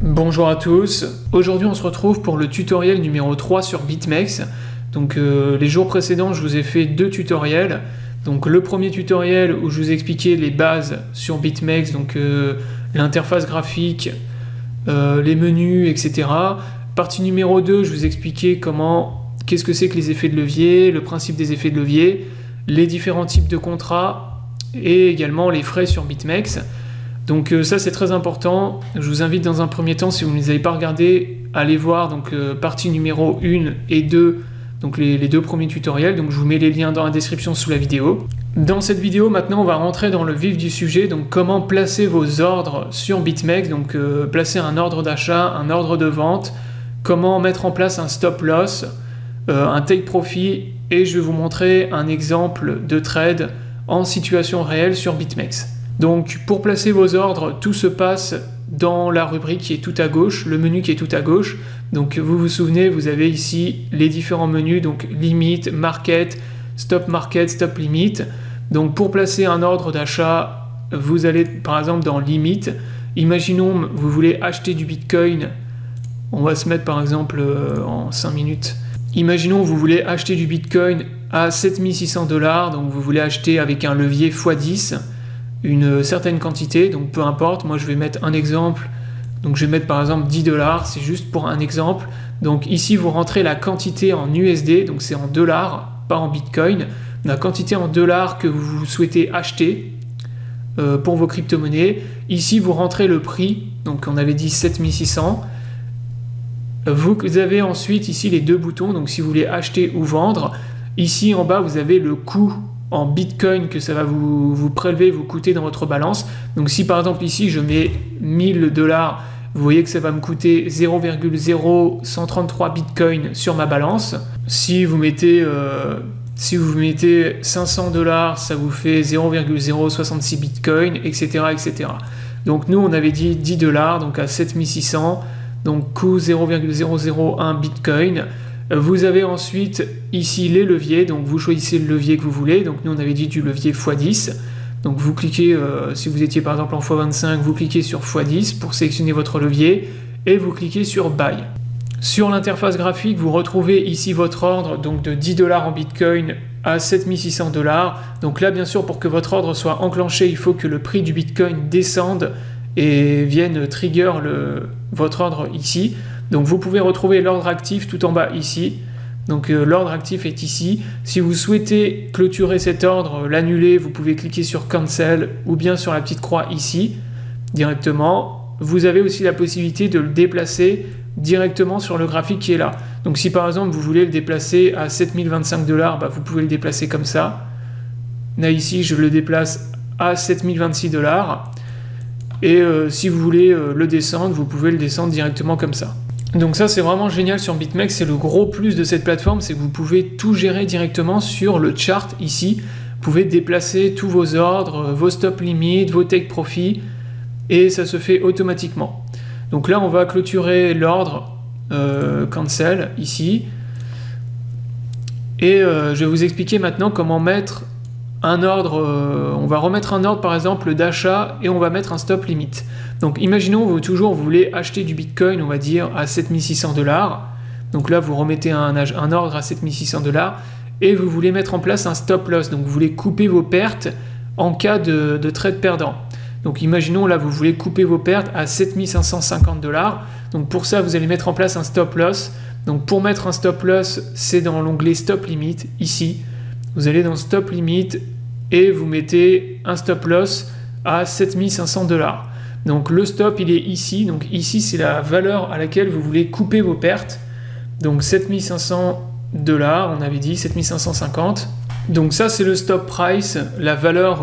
Bonjour à tous, aujourd'hui on se retrouve pour le tutoriel numéro 3 sur BitMEX. Donc les jours précédents je vous ai fait deux tutoriels. Donc le premier tutoriel où je vous expliquais les bases sur BitMEX, donc l'interface graphique, les menus, etc. Partie numéro 2, je vous expliquais qu'est-ce que c'est que les effets de levier, le principe des effets de levier, les différents types de contrats et également les frais sur BitMEX. Donc ça c'est très important, je vous invite dans un premier temps, si vous ne les avez pas regardés, à aller voir donc, partie numéro 1 et 2, donc les deux premiers tutoriels, donc je vous mets les liens dans la description sous la vidéo. Dans cette vidéo maintenant on va rentrer dans le vif du sujet, donc comment placer vos ordres sur BitMEX, donc placer un ordre d'achat, un ordre de vente, comment mettre en place un stop loss, un take profit, et je vais vous montrer un exemple de trade en situation réelle sur BitMEX. Donc pour placer vos ordres, tout se passe dans la rubrique qui est tout à gauche, le menu qui est tout à gauche. Donc vous vous souvenez, vous avez ici les différents menus, donc limit, market, stop limit. Donc pour placer un ordre d'achat, vous allez par exemple dans limit. Imaginons vous voulez acheter du Bitcoin, on va se mettre par exemple en 5 minutes. Imaginons vous voulez acheter du Bitcoin à 7600 $, donc vous voulez acheter avec un levier x10. Une certaine quantité, donc peu importe, moi je vais mettre un exemple, donc je vais mettre par exemple 10 $, c'est juste pour un exemple. Donc ici vous rentrez la quantité en USD, donc c'est en dollars, pas en Bitcoin, la quantité en dollars que vous souhaitez acheter pour vos crypto-monnaies. Ici vous rentrez le prix, donc on avait dit 7600. Vous avez ensuite ici les deux boutons, donc si vous voulez acheter ou vendre. Ici en bas vous avez le coût en Bitcoin que ça va vous prélever, vous coûter dans votre balance. Donc si par exemple ici je mets 1000 $, vous voyez que ça va me coûter 0,0133 Bitcoin sur ma balance. Si vous mettez 500 $, ça vous fait 0,066 Bitcoin, etc., etc. Donc nous on avait dit 10 $, donc à 7600, donc coût 0,001 Bitcoin. Vous avez ensuite ici les leviers, donc vous choisissez le levier que vous voulez. Donc nous on avait dit du levier x10. Donc vous cliquez, si vous étiez par exemple en x25, vous cliquez sur x10 pour sélectionner votre levier et vous cliquez sur Buy. Sur l'interface graphique, vous retrouvez ici votre ordre donc de 10 $ en Bitcoin à 7600 $. Donc là bien sûr pour que votre ordre soit enclenché, il faut que le prix du Bitcoin descende et vienne trigger votre ordre ici. Donc vous pouvez retrouver l'ordre actif tout en bas ici. Donc l'ordre actif est ici. Si vous souhaitez clôturer cet ordre, l'annuler, vous pouvez cliquer sur Cancel ou bien sur la petite croix ici directement. Vous avez aussi la possibilité de le déplacer directement sur le graphique qui est là. Donc si par exemple vous voulez le déplacer à 7025 $, bah, vous pouvez le déplacer comme ça. Là ici je le déplace à 7026 $. Et si vous voulez le descendre, vous pouvez le descendre directement comme ça. Donc ça c'est vraiment génial sur BitMEX, c'est le gros plus de cette plateforme, c'est que vous pouvez tout gérer directement sur le chart ici. Vous pouvez déplacer tous vos ordres, vos stop limits, vos take profit, et ça se fait automatiquement. Donc là on va clôturer l'ordre cancel ici. Et je vais vous expliquer maintenant comment mettre un ordre, on va remettre un ordre par exemple d'achat et on va mettre un stop limit. Donc imaginons vous voulez acheter du Bitcoin, on va dire à 7600 $. Donc là vous remettez un ordre à 7600 $ et vous voulez mettre en place un stop loss. Donc vous voulez couper vos pertes en cas de trade perdant. Donc imaginons là vous voulez couper vos pertes à 7550 $. Donc pour ça vous allez mettre en place un stop loss. Donc pour mettre un stop loss, c'est dans l'onglet stop limit ici. Vous allez dans stop limit et vous mettez un stop loss à 7500 $. Donc le stop il est ici, donc ici c'est la valeur à laquelle vous voulez couper vos pertes. Donc 7500 $, on avait dit 7550. Donc ça c'est le stop price, la valeur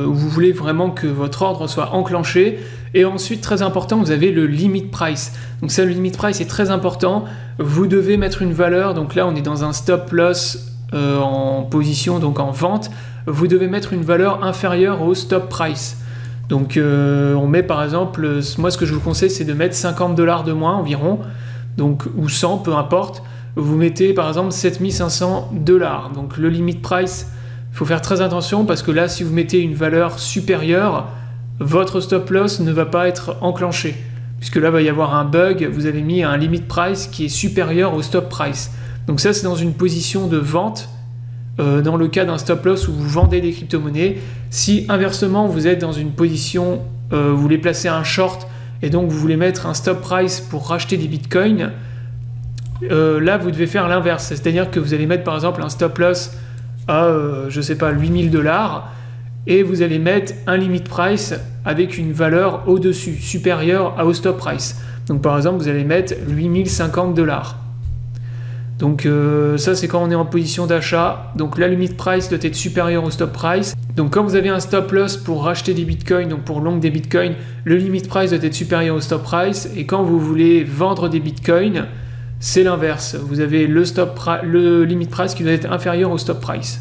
où vous voulez vraiment que votre ordre soit enclenché. Et ensuite très important, vous avez le limit price. Donc ça le limit price est très important, vous devez mettre une valeur, donc là on est dans un stop loss en position, donc en vente, vous devez mettre une valeur inférieure au stop price. Donc on met par exemple, moi ce que je vous conseille c'est de mettre 50 $ de moins environ, donc, ou 100, peu importe. Vous mettez par exemple 7500 $. Donc le limit price, il faut faire très attention parce que là si vous mettez une valeur supérieure, votre stop loss ne va pas être enclenché. puisque là, il va y avoir un bug, vous avez mis un limit price qui est supérieur au stop price. Donc ça, c'est dans une position de vente, dans le cas d'un stop loss où vous vendez des crypto-monnaies. Si inversement, vous êtes dans une position, vous voulez placer un short, et donc vous voulez mettre un stop price pour racheter des bitcoins, là, vous devez faire l'inverse. C'est-à-dire que vous allez mettre, par exemple, un stop loss à, je sais pas, 8000 $, et vous allez mettre un limit price avec une valeur au-dessus, supérieure au stop price. Donc par exemple, vous allez mettre 8050 $. Donc ça, c'est quand on est en position d'achat. Donc la limit price doit être supérieure au stop price. Donc quand vous avez un stop loss pour racheter des bitcoins, donc pour long des bitcoins, le limit price doit être supérieur au stop price. Et quand vous voulez vendre des bitcoins, c'est l'inverse. Vous avez le limit price qui doit être inférieur au stop price.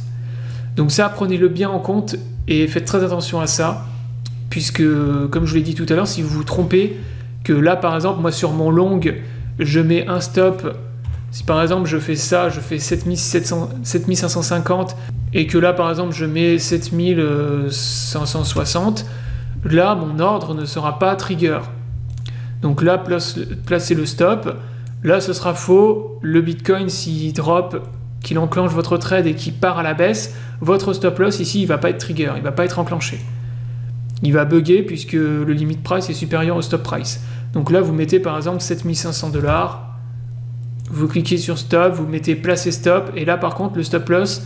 Donc ça, prenez-le bien en compte et faites très attention à ça, puisque, comme je vous l'ai dit tout à l'heure, si vous vous trompez, que là, par exemple, moi, sur mon long, je mets un stop, si par exemple, je fais ça, je fais 7550, et que là, par exemple, je mets 7560, là, mon ordre ne sera pas trigger. Donc là, placez le stop. Là, ce sera faux. Le Bitcoin, s'il drop, qu'il enclenche votre trade et qu'il part à la baisse, votre stop loss ici, il ne va pas être trigger, il ne va pas être enclenché. Il va bugger puisque le limit price est supérieur au stop price. Donc là, vous mettez par exemple 7500 $, vous cliquez sur stop, vous mettez placer stop, et là par contre, le stop loss,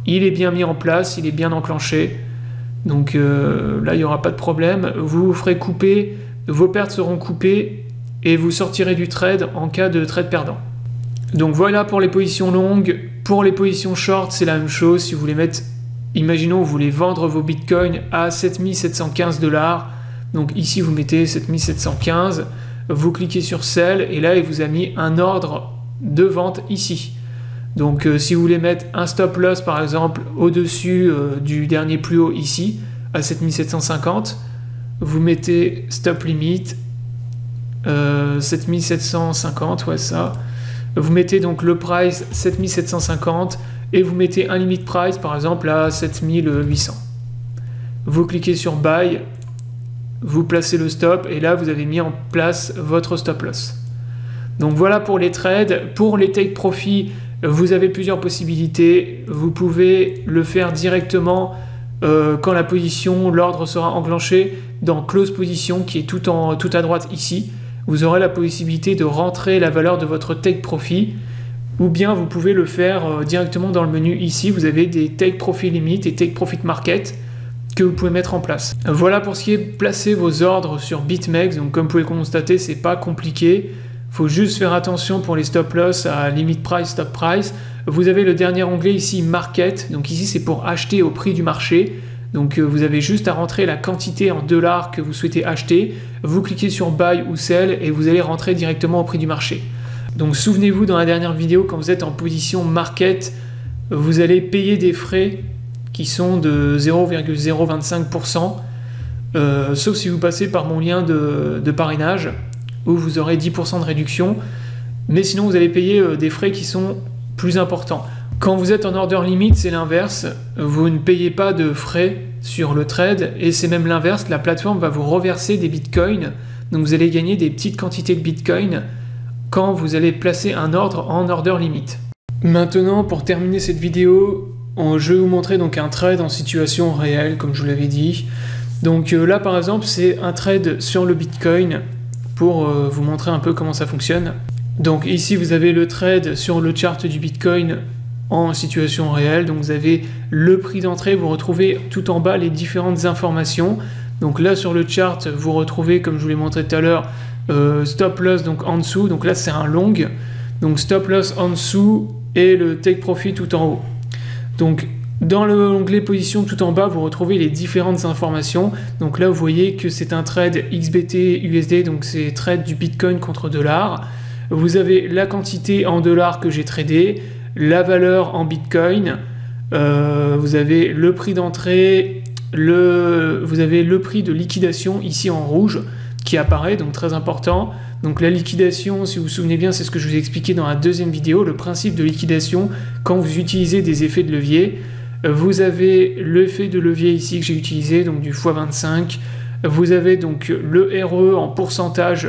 il est bien mis en place, il est bien enclenché. Donc là, il n'y aura pas de problème. Vous vous ferez couper, vos pertes seront coupées, et vous sortirez du trade en cas de trade perdant. Donc voilà pour les positions longues. Pour les positions short, c'est la même chose. Si vous voulez mettre, imaginons vous voulez vendre vos bitcoins à 7715 $, donc ici vous mettez 7715, vous cliquez sur sell, et là il vous a mis un ordre de vente ici. Donc si vous voulez mettre un stop loss par exemple au-dessus du dernier plus haut ici, à 7750, vous mettez stop limit 7750, ouais ça. Vous mettez donc le price 7750 et vous mettez un limit price par exemple à 7800. Vous cliquez sur buy, vous placez le stop, et là vous avez mis en place votre stop loss. Donc voilà pour les trades. Pour les take profit, vous avez plusieurs possibilités. Vous pouvez le faire directement quand la position, l'ordre sera enclenché dans close position qui est tout à droite ici. Vous aurez la possibilité de rentrer la valeur de votre take profit, ou bien vous pouvez le faire directement dans le menu ici. Vous avez des take profit limit et take profit market que vous pouvez mettre en place. Voilà pour ce qui est placer vos ordres sur BitMEX. Donc comme vous pouvez constater, c'est pas compliqué. Il faut juste faire attention pour les stop loss à limit price, stop price. Vous avez le dernier onglet ici market. Donc ici c'est pour acheter au prix du marché. Donc vous avez juste à rentrer la quantité en dollars que vous souhaitez acheter, vous cliquez sur buy ou sell et vous allez rentrer directement au prix du marché. Donc souvenez-vous, dans la dernière vidéo, quand vous êtes en position market, vous allez payer des frais qui sont de 0,025%, sauf si vous passez par mon lien de parrainage, où vous aurez 10% de réduction, mais sinon vous allez payer des frais qui sont plus importants. Quand vous êtes en order limit, c'est l'inverse, vous ne payez pas de frais sur le trade, et c'est même l'inverse, la plateforme va vous reverser des bitcoins, donc vous allez gagner des petites quantités de bitcoins quand vous allez placer un ordre en order limit. Maintenant, pour terminer cette vidéo, je vais vous montrer donc un trade en situation réelle, comme je vous l'avais dit. Donc là par exemple, c'est un trade sur le bitcoin, pour vous montrer un peu comment ça fonctionne. Donc ici vous avez le trade sur le chart du bitcoin en situation réelle, donc vous avez le prix d'entrée, vous retrouvez tout en bas les différentes informations. Donc là sur le chart vous retrouvez, comme je vous l'ai montré tout à l'heure, stop loss donc en dessous, donc là c'est un long, donc stop loss en dessous et le take profit tout en haut. Donc dans l'onglet position tout en bas vous retrouvez les différentes informations. Donc là vous voyez que c'est un trade XBT USD, donc c'est trade du bitcoin contre dollar. Vous avez la quantité en dollars que j'ai tradé, la valeur en bitcoin, vous avez le prix d'entrée, vous avez le prix de liquidation ici en rouge qui apparaît, donc très important. Donc la liquidation, si vous vous souvenez bien, c'est ce que je vous ai expliqué dans la deuxième vidéo, le principe de liquidation quand vous utilisez des effets de levier. Vous avez l'effet de levier ici que j'ai utilisé, donc du x25, Vous avez donc le ROE en pourcentage,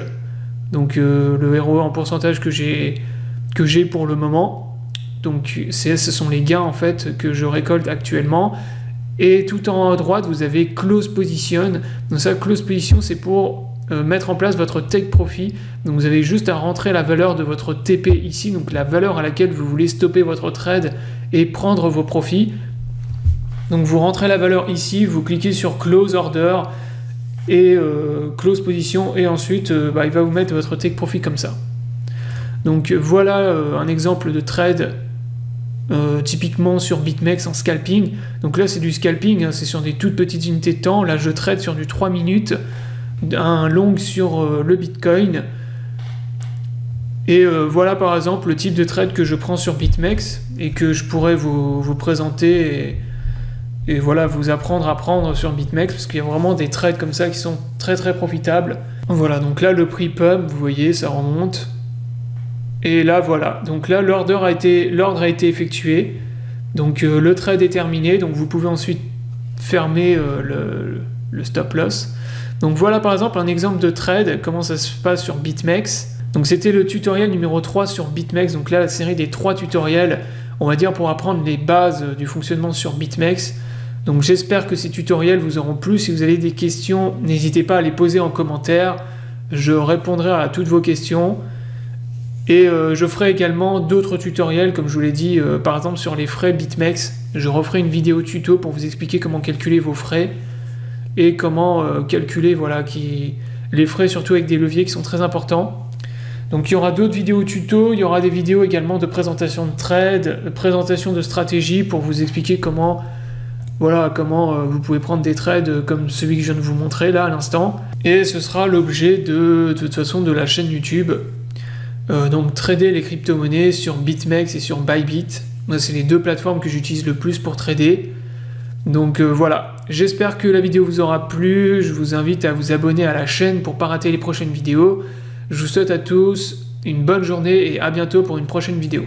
donc le ROE en pourcentage que j'ai pour le moment. Donc ce sont les gains en fait que je récolte actuellement. Et tout en haut à droite, vous avez Close Position. Donc ça, Close Position, c'est pour mettre en place votre Take Profit. Donc vous avez juste à rentrer la valeur de votre TP ici, donc la valeur à laquelle vous voulez stopper votre trade et prendre vos profits. Donc vous rentrez la valeur ici, vous cliquez sur Close Order et Close Position, et ensuite il va vous mettre votre Take Profit comme ça. Donc voilà un exemple de trade typiquement sur BitMEX en scalping. Donc là c'est du scalping, hein, c'est sur des toutes petites unités de temps. Là je trade sur du 3 minutes, un long sur le Bitcoin. Et voilà par exemple le type de trade que je prends sur BitMEX et que je pourrais vous présenter et voilà, vous apprendre à prendre sur BitMEX, parce qu'il y a vraiment des trades comme ça qui sont très très profitables. Voilà, donc là le prix pump, vous voyez, ça remonte. Et là voilà, donc là l'ordre a été effectué, donc le trade est terminé, donc vous pouvez ensuite fermer le stop loss. Donc voilà par exemple un exemple de trade, comment ça se passe sur BitMEX. Donc c'était le tutoriel numéro 3 sur BitMEX, donc là la série des 3 tutoriels, on va dire pour apprendre les bases du fonctionnement sur BitMEX. Donc j'espère que ces tutoriels vous auront plu. Si vous avez des questions, n'hésitez pas à les poser en commentaire, je répondrai à toutes vos questions. Et je ferai également d'autres tutoriels, comme je vous l'ai dit, par exemple sur les frais BitMEX. Je referai une vidéo tuto pour vous expliquer comment calculer vos frais et comment calculer les frais, surtout avec des leviers qui sont très importants. Donc il y aura d'autres vidéos tuto, il y aura des vidéos également de présentation de trade, de présentation de stratégie pour vous expliquer comment vous pouvez prendre des trades comme celui que je viens de vous montrer là à l'instant. Et ce sera l'objet de toute façon de la chaîne YouTube. Donc trader les crypto-monnaies sur BitMEX et sur Bybit. C'est les deux plateformes que j'utilise le plus pour trader. Donc voilà, j'espère que la vidéo vous aura plu. Je vous invite à vous abonner à la chaîne pour ne pas rater les prochaines vidéos. Je vous souhaite à tous une bonne journée et à bientôt pour une prochaine vidéo.